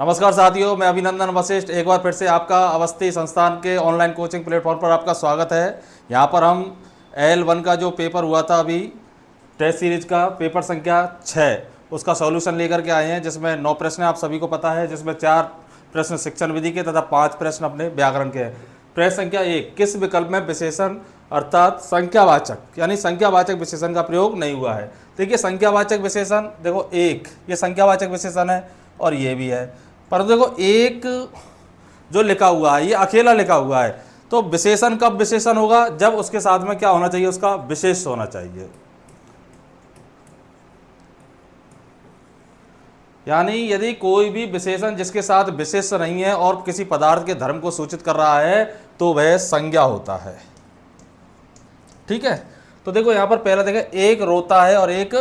नमस्कार साथियों, मैं अभिनंदन वशिष्ठ एक बार फिर से आपका अवस्थी संस्थान के ऑनलाइन कोचिंग प्लेटफॉर्म पर आपका स्वागत है। यहाँ पर हम L1 का जो पेपर हुआ था अभी टेस्ट सीरीज का पेपर संख्या 6 उसका सॉल्यूशन लेकर के आए हैं, जिसमें 9 प्रश्न आप सभी को पता है, जिसमें 4 प्रश्न शिक्षण विधि के तथा 5 प्रश्न अपने व्याकरण के हैं। प्रश्न संख्या 1, किस विकल्प में विशेषण अर्थात संख्यावाचक यानी संख्यावाचक विशेषण का प्रयोग नहीं हुआ है। देखिए संख्यावाचक विशेषण देखो एक, ये संख्यावाचक विशेषण है और ये भी है, परंतु देखो एक जो लिखा हुआ है ये अकेला लिखा हुआ है। तो विशेषण कब विशेषण होगा, जब उसके साथ में क्या होना चाहिए, उसका विशेष होना चाहिए। यानी यदि कोई भी विशेषण जिसके साथ विशेष नहीं है और किसी पदार्थ के धर्म को सूचित कर रहा है तो वह संज्ञा होता है। ठीक है, तो देखो यहां पर पहला देखा, एक रोता है और एक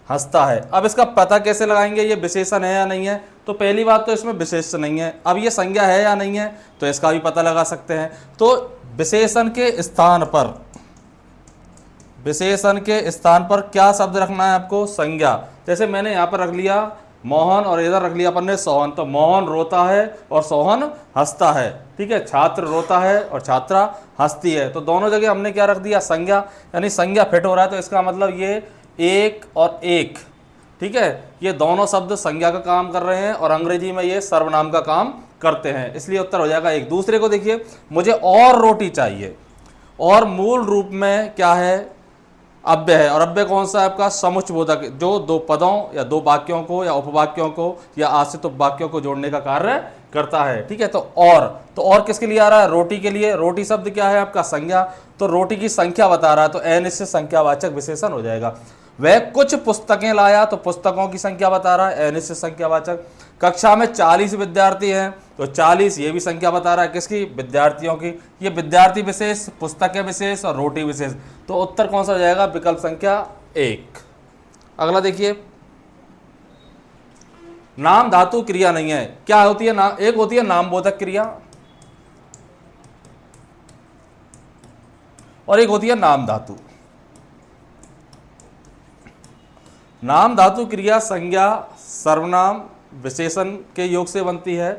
हंसता है। अब इसका पता कैसे लगाएंगे ये विशेषण है या नहीं है। तो पहली बात तो इसमें विशेष नहीं है। अब ये संज्ञा है या नहीं है तो इसका भी पता लगा सकते हैं। तो विशेषण के स्थान पर क्या शब्द रखना है आपको, संज्ञा। जैसे मैंने यहाँ पर रख लिया मोहन और इधर रख लिया अपन ने सोहन, तो मोहन रोता है और सोहन हंसता है। ठीक है, छात्र रोता है और छात्रा हंसती है। तो दोनों जगह हमने क्या रख दिया, संज्ञा, यानी संज्ञा फिट हो रहा है। तो इसका मतलब ये एक और एक, ठीक है, ये दोनों शब्द संज्ञा का काम कर रहे हैं और अंग्रेजी में ये सर्वनाम का काम करते हैं, इसलिए उत्तर हो जाएगा एक। दूसरे को देखिए, मुझे और रोटी चाहिए, और मूल रूप में क्या है, अव्यय है। और अव्यय कौन सा है आपका, समुच्चयबोधक, जो दो पदों या दो वाक्यों को या उपवाक्यों को या आश्रित उपवाक्यों को जोड़ने का कार्य करता है। ठीक है, तो और किसके लिए आ रहा है, रोटी के लिए। रोटी शब्द क्या है आपका, संज्ञा, तो रोटी की संख्या बता रहा है, तो एन इससे संख्यावाचक विशेषण हो जाएगा। वह कुछ पुस्तकें लाया, तो पुस्तकों की संख्या बता रहा है, एन इससे संख्यावाचक। कक्षा में 40 विद्यार्थी हैं, तो 40 ये भी संख्या बता रहा है, किसकी, विद्यार्थियों की। ये विद्यार्थी विशेष, पुस्तकें विशेष और रोटी विशेष। तो उत्तर कौन सा हो जाएगा, विकल्प संख्या 1। अगला देखिए, नाम धातु क्रिया नहीं है। क्या होती है नाम, एक होती है नामबोधक क्रिया और एक होती है नाम धातु। नाम धातु क्रिया संज्ञा सर्वनाम विशेषण के योग से बनती है।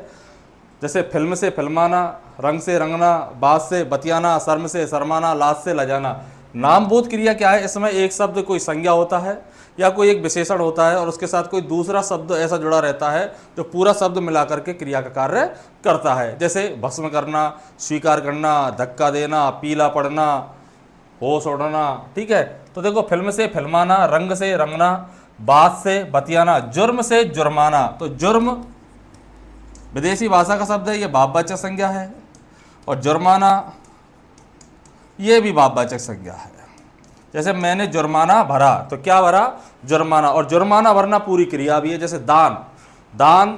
जैसे फिल्म से फिल्माना, रंग से रंगना, बात से बतियाना, शर्म से शर्माना, लाज से लजाना। नामबोध क्रिया क्या है, इसमें एक शब्द कोई संज्ञा होता है या कोई एक विशेषण होता है और उसके साथ कोई दूसरा शब्द ऐसा जुड़ा रहता है जो पूरा शब्द मिलाकर के क्रिया का कार्य करता है। जैसे भस्म करना, स्वीकार करना, धक्का देना, पीला पड़ना, होश उड़ना। ठीक है, तो देखो फिल्म से फिल्माना, रंग से रंगना, बात से बतियाना, जुर्म से जुर्माना। तो जुर्म विदेशी भाषा का शब्द है, ये भाववाचक संज्ञा है, और जुर्माना ये भी भाववाचक संज्ञा है। जैसे मैंने जुर्माना भरा, तो क्या भरा, जुर्माना, और जुर्माना भरना पूरी क्रिया भी है। जैसे दान, दान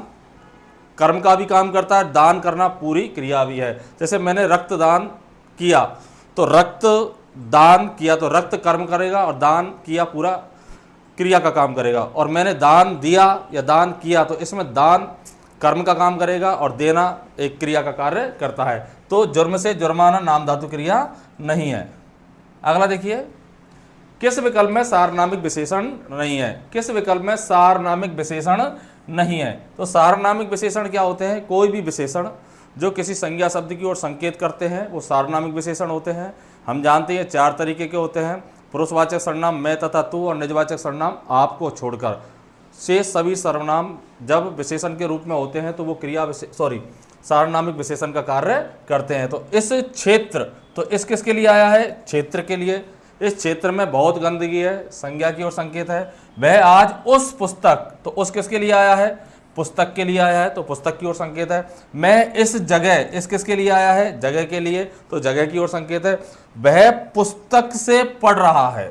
कर्म का भी काम करता है, दान करना पूरी क्रिया भी है। जैसे मैंने रक्तदान किया, तो रक्त दान किया तो रक्त कर्म करेगा और दान किया पूरा क्रिया का काम करेगा। और मैंने दान दिया या दान किया, तो इसमें दान कर्म का काम करेगा और देना एक क्रिया का कार्य करता है। तो जुर्म से जुर्माना नाम धातु क्रिया नहीं है। अगला देखिए, किस विकल्प में सार्वनामिक विशेषण नहीं है। किस विकल्प में सार्वनामिक विशेषण नहीं है। तो सार्वनामिक विशेषण क्या होते हैं, कोई भी विशेषण जो किसी संज्ञा शब्द की ओर संकेत करते हैं वो सार्वनामिक विशेषण होते हैं। हम जानते हैं 4 तरीके के होते हैं, पुरुषवाचक सर्वनाम मैं तथा तू और निजवाचक सर्वनाम आपको छोड़कर। शेष सभी सर्वनाम जब विशेषण के रूप में होते हैं तो वो सार्वनामिक विशेषण का कार्य करते हैं। तो इस क्षेत्र, तो इस किसके लिए आया है, क्षेत्र के लिए। इस क्षेत्र में बहुत गंदगी है, संज्ञा की ओर संकेत है। वह आज उस पुस्तक, तो उस किसके लिए आया है, पुस्तक के लिए आया है, तो पुस्तक की ओर संकेत है। मैं इस जगह, इस किसके लिए आया है, जगह के लिए, तो जगह की ओर संकेत है। वह पुस्तक से पढ़ रहा है,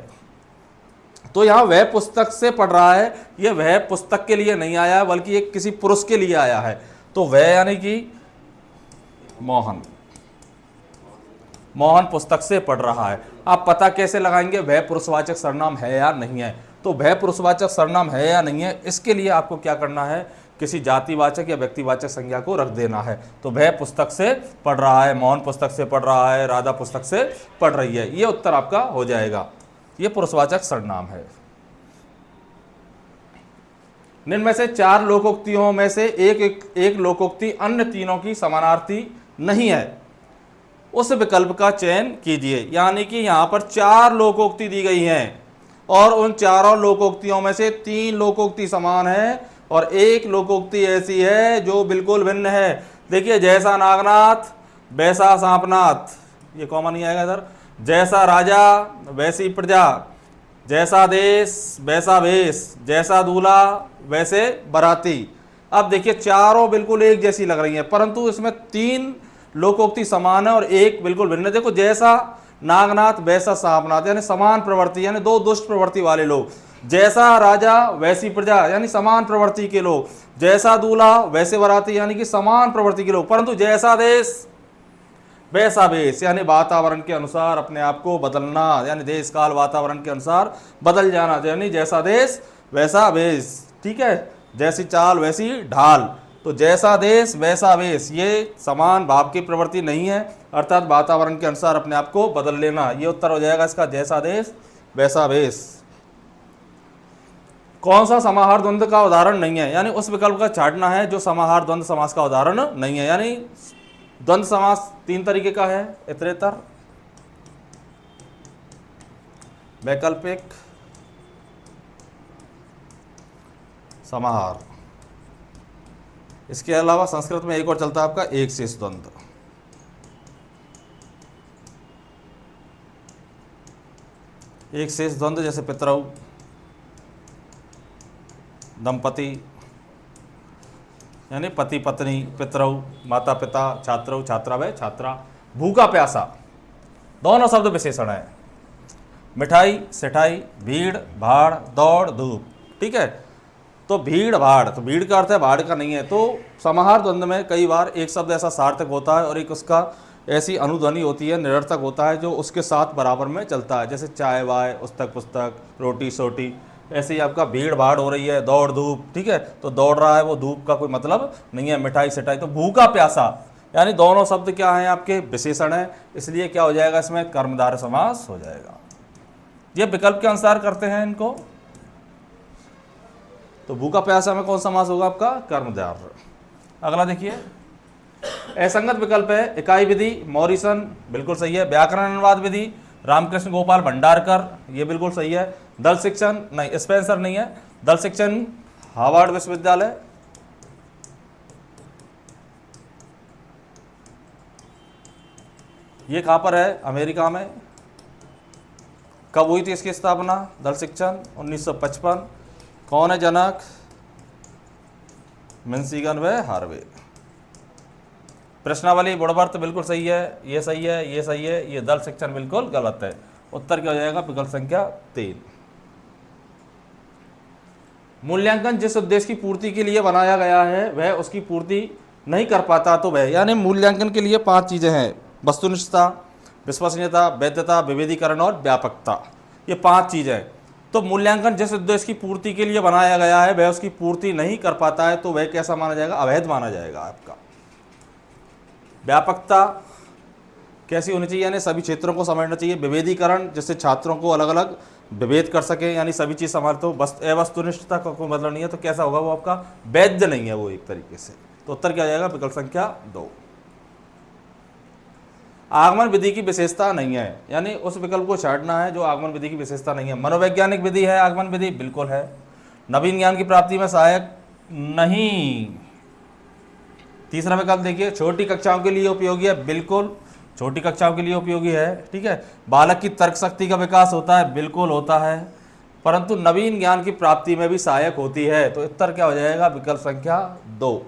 तो यहां वह पुस्तक से पढ़ रहा है, यह वह पुस्तक के लिए नहीं आया है बल्कि एक किसी पुरुष के लिए आया है। तो वह यानी कि मोहन, मोहन पुस्तक से पढ़ रहा है। आप पता कैसे लगाएंगे वह पुरुषवाचक सर्वनाम है या नहीं है। तो वह पुरुषवाचक सर्वनाम है या नहीं है, इसके लिए आपको क्या करना है, किसी जातिवाचक या व्यक्तिवाचक संज्ञा को रख देना है। तो वह पुस्तक से पढ़ रहा है, मोहन पुस्तक से पढ़ रहा है, राधा पुस्तक से पढ़ रही है, ये उत्तर आपका हो जाएगा। ये पुरुषवाचक सर्वनाम है। निम्न में से 4 लोकोक्तियों में से एक लोकोक्ति अन्य तीनों की समानार्थी नहीं है, उस विकल्प का चयन कीजिए। यानी कि यहाँ पर 4 लोकोक्ति दी गई हैं और उन चारों लोकोक्तियों में से 3 लोकोक्ति समान है और एक लोकोक्ति ऐसी है जो बिल्कुल भिन्न है। देखिए, जैसा नागनाथ वैसा सांपनाथ, ये कॉमन ही आएगा इधर। जैसा राजा वैसी प्रजा, जैसा देश वैसा भेष, जैसा दूल्हा वैसे बाराती। अब देखिए, चारों बिल्कुल एक जैसी लग रही हैं, परंतु इसमें 3 लोकोक्ति समान है और एक बिल्कुल भिन्न है। देखो, जैसा नागनाथ वैसा सांपनाथ, यानी समान प्रवृत्ति, यानी 2 दुष्ट प्रवृत्ति वाले लोग। जैसा राजा वैसी प्रजा, यानी समान प्रवृत्ति के लोग। जैसा दूल्हा वैसे बाराती, यानी कि समान प्रवृत्ति के लोग। परंतु जैसा देश वैसा भेष, यानी वातावरण के अनुसार अपने आप को बदलना, यानी देश काल वातावरण के अनुसार बदल जाना, यानी जैसा देश वैसा भेष। ठीक है, जैसी चाल वैसी ढाल। तो जैसा देश वैसा वेश, ये समान भाव की प्रवृत्ति नहीं है, अर्थात वातावरण के अनुसार अपने आप को बदल लेना। ये उत्तर हो जाएगा इसका, जैसा देश वैसा वेश। कौन सा समाहार द्वंद्व का उदाहरण नहीं है, यानी उस विकल्प का छांटना है जो समाहार द्वंद्व समास का उदाहरण नहीं है। यानी द्वंद्व समास 3 तरीके का है, इतरेतर, वैकल्पिक, समाहार। इसके अलावा संस्कृत में एक और चलता है आपका एक शेष द्वंद्व। एक शेष द्वंद्व जैसे पितरऊ, दंपति, यानी पति पत्नी, पितरऊ माता पिता, छात्रऊ छात्रा व छात्रा। भूखा प्यासा, दोनों शब्द विशेषण है। मिठाई सिठाई, भीड़ भाड़, दौड़ धूप। ठीक है, तो भीड़ भाड़, तो भीड़ का अर्थ है, भाड़ का नहीं है। तो समाहार द्वंद्व में कई बार एक शब्द ऐसा सार्थक होता है और एक उसका ऐसी अनुध्वनि होती है, निरर्थक होता है, जो उसके साथ बराबर में चलता है। जैसे चाय वाय, पुस्तक पुस्तक, रोटी सोटी। ऐसे ही आपका भीड़ भाड़ हो रही है, दौड़ धूप। ठीक है, तो दौड़ रहा है वो, धूप का कोई मतलब नहीं है। मिठाई सिठाई, तो भूखा प्यासा, यानी दोनों शब्द क्या हैं आपके, विशेषण है, इसलिए क्या हो जाएगा इसमें, कर्मधारय समास हो जाएगा। ये विकल्प के अनुसार करते हैं इनको। तो भूखा प्यासा में कौन समास होगा आपका, कर्मधारय। अगला देखिए, असंगत विकल्प है। इकाई विधि मॉरिसन, बिल्कुल सही है। व्याकरण अनुवाद विधि रामकृष्ण गोपाल भंडारकर, ये बिल्कुल सही है। दल शिक्षण नहीं, स्पेंसर नहीं है। दल शिक्षण हार्वर्ड विश्वविद्यालय। ये कहाँ पर है, अमेरिका में। कब हुई थी इसकी स्थापना, दल शिक्षण 1955। कौन है जनक, मिन्सिगन व हार्वे। प्रश्नावली बुड़वर्थ बिल्कुल सही है, ये सही है, ये सही है। ये दल शिक्षण बिल्कुल गलत है। उत्तर क्या हो जाएगा, विकल्प संख्या 3। मूल्यांकन जिस उद्देश्य की पूर्ति के लिए बनाया गया है वह उसकी पूर्ति नहीं कर पाता तो वह, यानी मूल्यांकन के लिए 5 चीजें हैं, वस्तुनिष्ठता, विश्वसनीयता, वैधता, विभेदीकरण और व्यापकता। ये 5 चीजें। तो मूल्यांकन जिस उद्देश्य की पूर्ति के लिए बनाया गया है वह उसकी पूर्ति नहीं कर पाता है तो वह कैसा माना जाएगा, अवैध माना जाएगा आपका। व्यापकता कैसी होनी चाहिए, यानी सभी क्षेत्रों को समझना चाहिए। विभेदीकरण, जिससे छात्रों को अलग अलग विभेद कर सके, यानी सभी चीज संभाल। तो वस्तुनिष्ठता का कोई मतलब नहीं है, तो कैसा होगा वो आपका, वैध नहीं है वो एक तरीके से। तो उत्तर क्या जाएगा, विकल्प संख्या 2। आगमन विधि की विशेषता नहीं है, यानी उस विकल्प को छांटना है जो आगमन विधि की विशेषता नहीं है। मनोवैज्ञानिक विधि है आगमन विधि, बिल्कुल है। नवीन ज्ञान की प्राप्ति में सहायक नहीं। तीसरा विकल्प देखिए, छोटी कक्षाओं के लिए उपयोगी है, बिल्कुल छोटी कक्षाओं के लिए उपयोगी है। ठीक है, बालक की तर्क शक्ति का विकास होता है, बिल्कुल होता है, परंतु नवीन ज्ञान की प्राप्ति में भी सहायक होती है। तो उत्तर क्या हो जाएगा, विकल्प संख्या 2।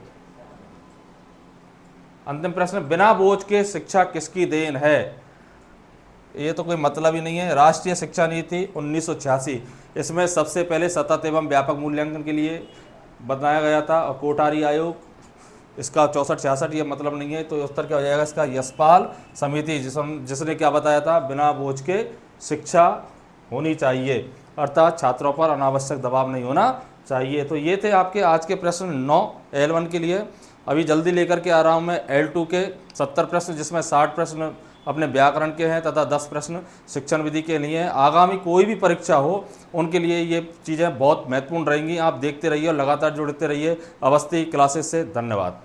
अंतिम प्रश्न, बिना बोझ के शिक्षा किसकी देन है। ये तो कोई मतलब ही नहीं है। राष्ट्रीय शिक्षा नीति 1986, इसमें सबसे पहले सतत एवं व्यापक मूल्यांकन के लिए बनाया गया था। और कोठारी आयोग इसका 64-66, ये मतलब नहीं है। तो उत्तर क्या हो जाएगा इसका, यशपाल समिति, जिसने क्या बताया था, बिना बोझ के शिक्षा होनी चाहिए, अर्थात छात्रों पर अनावश्यक दबाव नहीं होना चाहिए। तो ये थे आपके आज के प्रश्न 9 L1 के लिए। अभी जल्दी लेकर के आ रहा हूँ मैं L2 के 70 प्रश्न, जिसमें 60 प्रश्न अपने व्याकरण के हैं तथा 10 प्रश्न शिक्षण विधि के लिए हैं। आगामी कोई भी परीक्षा हो उनके लिए ये चीज़ें बहुत महत्वपूर्ण रहेंगी। आप देखते रहिए और लगातार जुड़ते रहिए अवस्थी क्लासेस से। धन्यवाद।